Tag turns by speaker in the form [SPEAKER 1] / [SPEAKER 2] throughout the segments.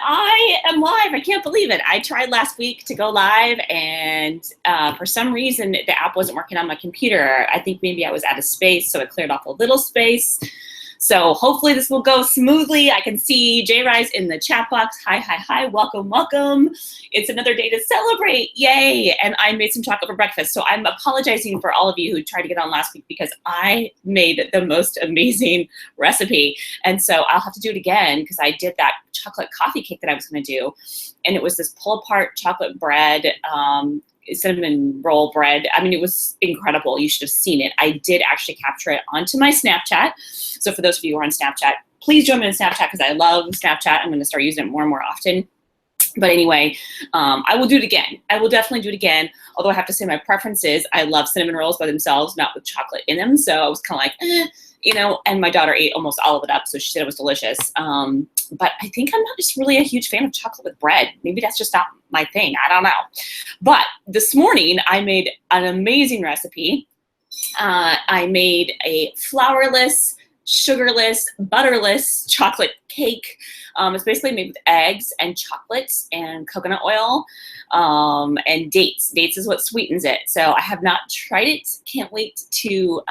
[SPEAKER 1] I am live. I can't believe it. I tried last week to go live, and for some reason, the app wasn't working on my computer. I think maybe I was out of space, so it cleared off a little space. So hopefully this will go smoothly. I can see J Rise in the chat box. Hi, hi, hi. Welcome, welcome. It's another day to celebrate. Yay. And I made some chocolate for breakfast. So I'm apologizing for all of you who tried to get on last week because I made the most amazing recipe. And so I'll have to do it again because I did that chocolate coffee cake that I was going to do. And it was this pull apart chocolate bread, cinnamon roll bread. I mean, it was incredible. You should have seen it. I did actually capture it onto my Snapchat. So for those of you who are on Snapchat, please join me on Snapchat because I love Snapchat. I'm going to start using it more and more often. But anyway, I will do it again. I will definitely do it again. Although I have to say my preference is I love cinnamon rolls by themselves, not with chocolate in them. So I was kind of like, you know, and my daughter ate almost all of it up. So she said it was delicious. But I think I'm not just really a huge fan of chocolate with bread. Maybe that's just not my thing. I don't know. But this morning I made an amazing recipe. I made a flourless, sugarless, butterless chocolate cake. It's basically made with eggs and chocolates and coconut oil and dates. Dates is what sweetens it. So I have not tried it. Can't wait to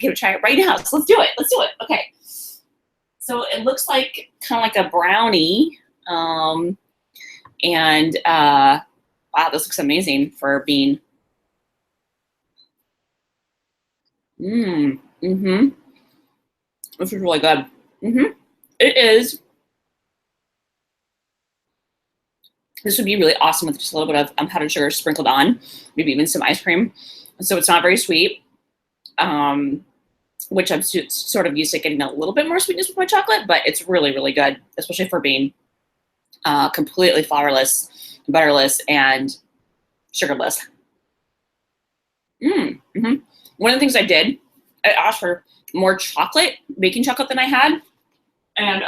[SPEAKER 1] give it a try right now. So let's do it. Let's do it. Okay. So it looks like kind of like a brownie. Wow, this looks amazing for being. This is really good. It is. This would be really awesome with just a little bit of powdered sugar sprinkled on, maybe even some ice cream. So it's not very sweet, which I'm sort of used to getting a little bit more sweetness with my chocolate, but it's really, really good, especially for being completely flourless, butterless, and sugarless. One of the things I did, I asked for more chocolate, baking chocolate than I had, and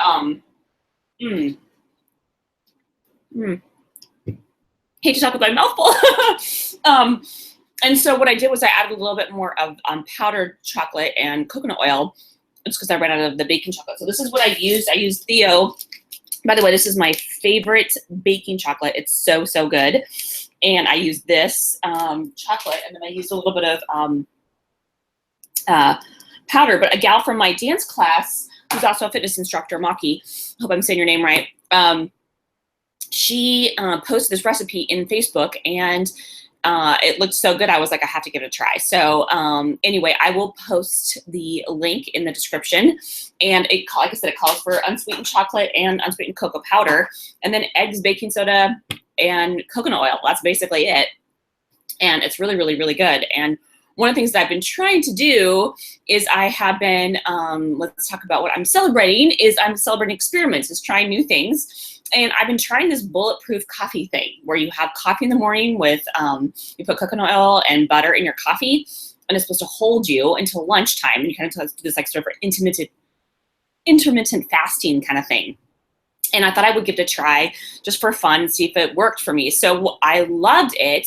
[SPEAKER 1] hate to talk with my mouth full. And so what I did was I added a little bit more of powdered chocolate and coconut oil, just because I ran out of the baking chocolate. So this is what I used. I used Theo. By the way, this is my favorite baking chocolate. It's so, so good. And I used this chocolate, and then I used a little bit of powder. But a gal from my dance class, who's also a fitness instructor, Maki, hope I'm saying your name right, she posted this recipe in Facebook, and it looked so good. I was like, I have to give it a try. So anyway, I will post the link in the description. And it, like I said, it calls for unsweetened chocolate and unsweetened cocoa powder, and then eggs, baking soda, and coconut oil. That's basically it. And it's really, really, really good. And one of the things that I've been trying to do is I have been, let's talk about what I'm celebrating, is I'm celebrating experiments, is trying new things. And I've been trying this Bulletproof Coffee thing where you have coffee in the morning with, you put coconut oil and butter in your coffee, and it's supposed to hold you until lunchtime. And you kind of do this like sort of intermittent fasting kind of thing. And I thought I would give it a try just for fun, see if it worked for me. So I loved it.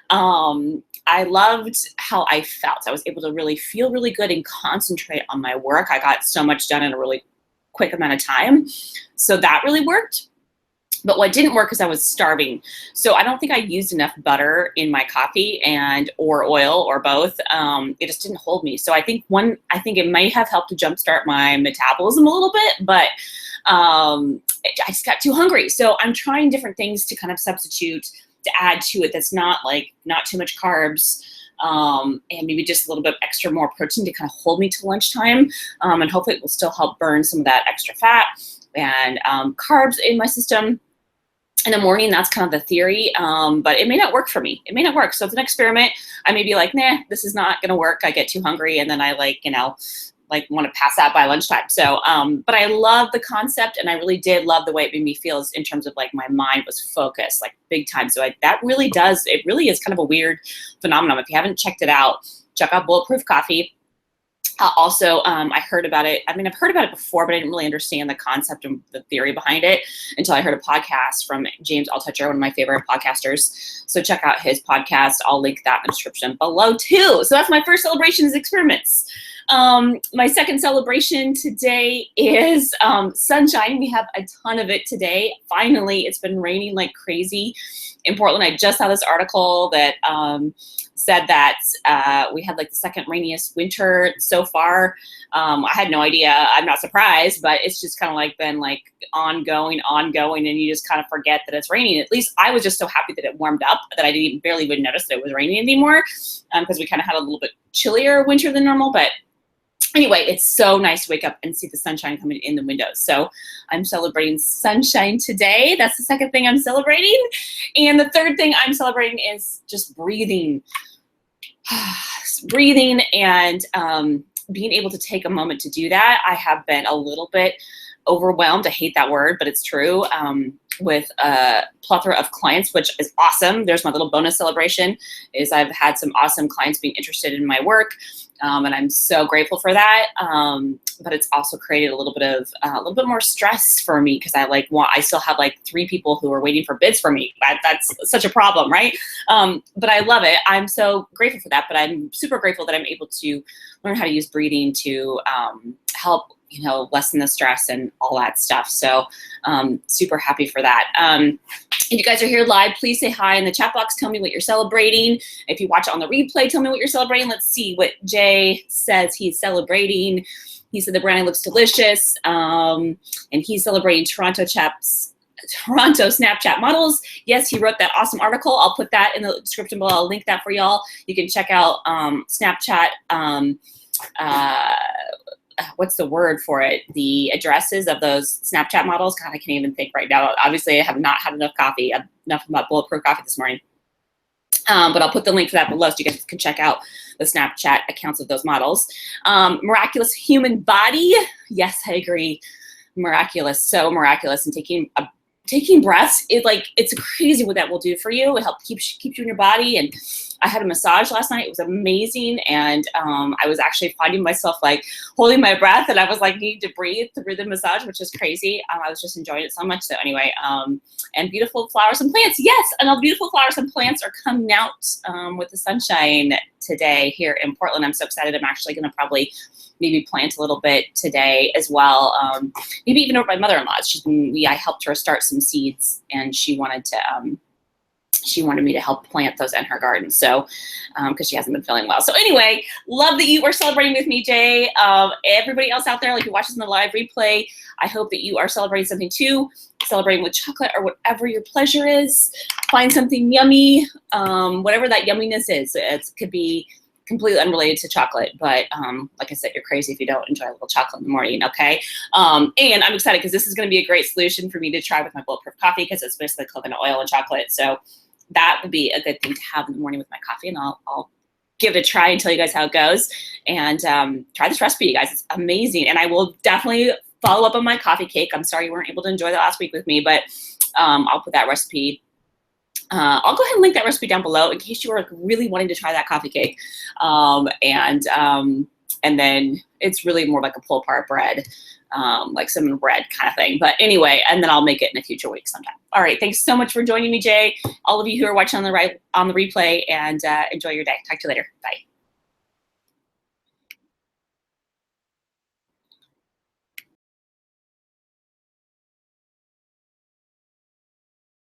[SPEAKER 1] I loved how I felt. I was able to really feel really good and concentrate on my work. I got so much done in a really quick amount of time. So that really worked. But what didn't work is I was starving. So I don't think I used enough butter in my coffee or oil or both. It just didn't hold me. So I think it may have helped to jumpstart my metabolism a little bit, but I just got too hungry. So I'm trying different things to kind of substitute, to add to it that's not too much carbs, and maybe just a little bit extra more protein to kind of hold me to lunchtime. And hopefully it will still help burn some of that extra fat and carbs in my system in the morning. That's kind of the theory, but it may not work for me. It may not work. So it's an experiment. I may be like, nah, this is not going to work. I get too hungry, and then I want to pass out by lunchtime. So, but I love the concept, and I really did love the way it made me feel in terms of like my mind was focused, like big time. So it really is kind of a weird phenomenon. If you haven't checked it out, check out Bulletproof Coffee. Also, I heard about it. I mean, I've heard about it before, but I didn't really understand the concept and the theory behind it until I heard a podcast from James Altucher, one of my favorite podcasters. So check out his podcast. I'll link that in the description below too. So that's my first celebration is experiments. My second celebration today is sunshine. We have a ton of it today. Finally, it's been raining like crazy in Portland. I just saw this article that said that we had like the second rainiest winter so far. I had no idea. I'm not surprised, but it's just kind of like been like ongoing, and you just kind of forget that it's raining. At least I was just so happy that it warmed up that I didn't even barely even notice that it was raining anymore, because we kind of had a little bit chillier winter than normal. But anyway, it's so nice to wake up and see the sunshine coming in the windows. So I'm celebrating sunshine today. That's the second thing I'm celebrating. And the third thing I'm celebrating is just breathing. Breathing and being able to take a moment to do that. I have been a little bit overwhelmed. I hate that word, but it's true. With a plethora of clients, which is awesome. There's my little bonus celebration, is I've had some awesome clients being interested in my work. And I'm so grateful for that. But it's also created a little bit more stress for me, because I still have like 3 people who are waiting for bids for me. That's such a problem, right? But I love it. I'm so grateful for that. But I'm super grateful that I'm able to learn how to use breathing to help, lessen the stress and all that stuff. So super happy for that. If you guys are here live, please say hi in the chat box. Tell me what you're celebrating. If you watch it on the replay, tell me what you're celebrating. Let's see what Jay says he's celebrating. He said the brownie looks delicious. And he's celebrating Toronto Snapchat models. Yes, he wrote that awesome article. I'll put that in the description below. I'll link that for y'all. You can check out Snapchat. What's the word for it? The addresses of those Snapchat models. God, I can't even think right now. Obviously, I have not had enough coffee, enough about Bulletproof Coffee this morning. But I'll put the link for that below so you guys can check out the Snapchat accounts of those models. Miraculous human body. Yes, I agree. Miraculous, so miraculous. And taking breaths, it's crazy what that will do for you. It helps keep you in your body. And I had a massage last night. It was amazing. And I was actually finding myself like holding my breath, and I was like needing to breathe through the massage, which is crazy. I was just enjoying it so much. So anyway, and beautiful flowers and plants. Yes, and all beautiful flowers and plants are coming out with the sunshine today here in Portland. I'm so excited. I'm actually going to probably maybe plant a little bit today as well. Maybe even over my mother-in-law's. I helped her start some seeds, and she wanted me to help plant those in her garden. So, because she hasn't been feeling well. So anyway, love that you are celebrating with me, Jay. Everybody else out there, like who watches in the live replay, I hope that you are celebrating something too, celebrating with chocolate or whatever your pleasure is. Find something yummy, whatever that yumminess is. It could be completely unrelated to chocolate, but like I said, you're crazy if you don't enjoy a little chocolate in the morning, okay? And I'm excited because this is going to be a great solution for me to try with my Bulletproof Coffee, because it's basically coconut oil and chocolate. So that would be a good thing to have in the morning with my coffee, and I'll give it a try and tell you guys how it goes. And try this recipe, you guys. It's amazing. And I will definitely follow up on my coffee cake. I'm sorry you weren't able to enjoy that last week with me, but I'll put that recipe. I'll go ahead and link that recipe down below in case you are really wanting to try that coffee cake. And then it's really more like a pull-apart bread, like cinnamon bread kind of thing. But anyway, and then I'll make it in a future week sometime. All right, thanks so much for joining me, Jay. All of you who are watching on the replay, and enjoy your day. Talk to you later. Bye.